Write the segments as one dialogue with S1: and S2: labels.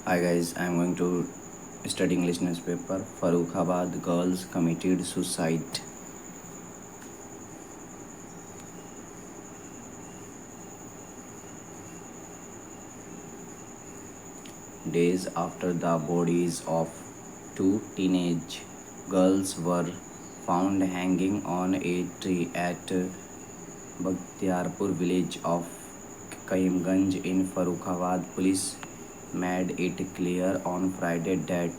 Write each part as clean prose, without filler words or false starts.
S1: Hi guys, I'm going to study English newspaper. Farrukhabad girls committed suicide. Days after the bodies of two teenage girls were found hanging on a tree at Bakhtiarpur village of Kaimganj in Farrukhabad, police made it clear on Friday that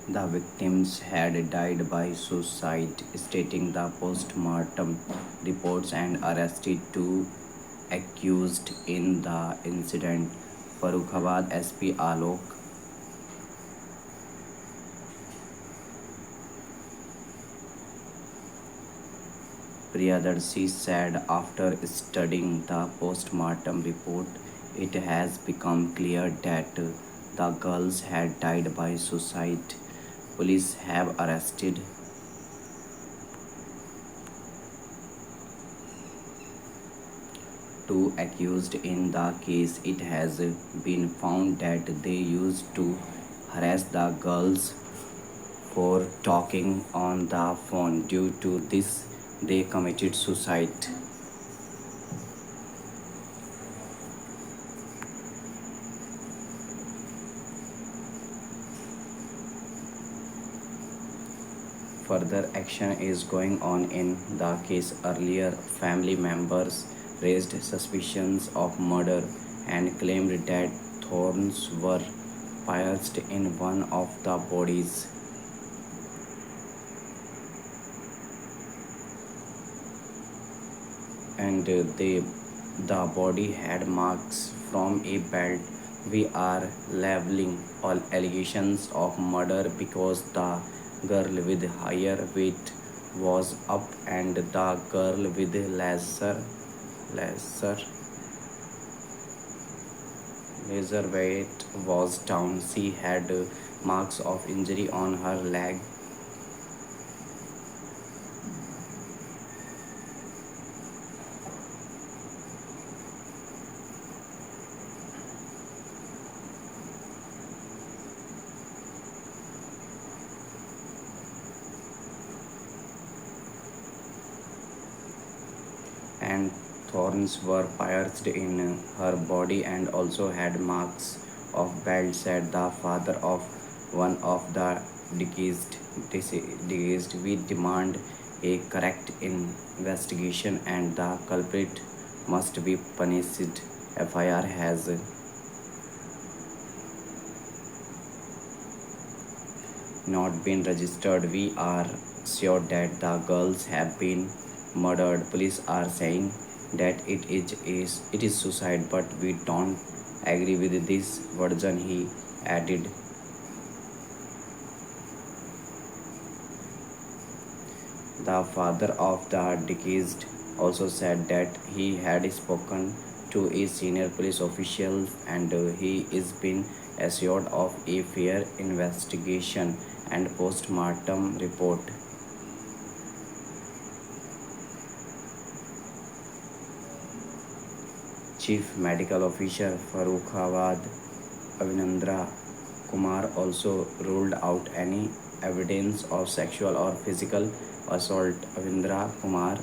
S1: the victims had died by suicide, stating the post-mortem reports and arrested two accused in the incident. Farrukhabad SP Alok Priyadarshi said after studying the post-mortem report, it has become clear that the girls had died by suicide. Police have arrested two accused in the case. It has been found that they used to harass the girls for talking on the phone. Due to this, they committed suicide. Further action is going on in the case. Earlier, family members raised suspicions of murder and claimed that thorns were pierced in one of the bodies. And the body had marks from a belt. We are leveling all allegations of murder because the girl with higher weight was up and the girl with lesser lesser weight was down. She had marks of injury on her leg. And thorns were pierced in her body and also had marks of belt, said the father of one of the deceased. We demand a correct investigation and the culprit must be punished. FIR has not been registered. We are sure that the girls have been murdered. Police are saying that it is suicide, but we don't agree with this version, he added. The father of the deceased also said that he had spoken to a senior police official and he is been assured of a fair investigation and post-mortem report. Chief Medical Officer Farrukhabad Avinandra Kumar also ruled out any evidence of sexual or physical assault. Avindra Kumar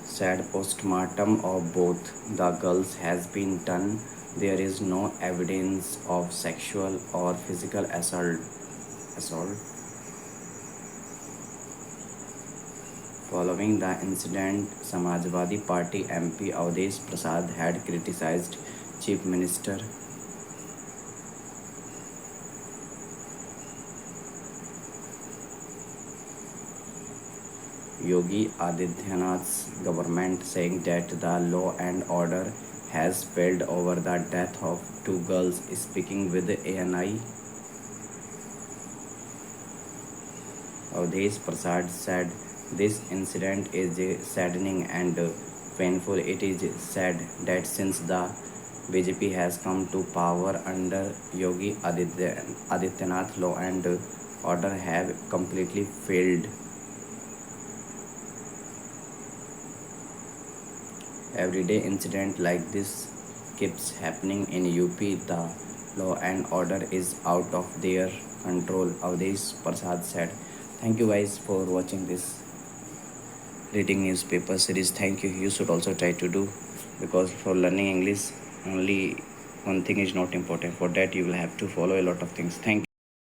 S1: said post-mortem of both the girls has been done. There is no evidence of sexual or physical assault. Following the incident, Samajwadi Party MP Avdesh Prasad had criticized Chief Minister Yogi Adityanath's government, saying that the law and order has failed over the death of two girls. Speaking with ANI, Avdesh Prasad said, "This incident is saddening and painful. It is sad that since the BJP has come to power under Yogi Adityanath, law and order have completely failed. Everyday incident like this keeps happening in UP. The law and order is out of their control," Avdesh Prasad said. Thank you guys for watching this reading newspaper series. Thank you. You should also try to do, because for learning English only one thing is not important. For that you will have to follow a lot of things. Thank you.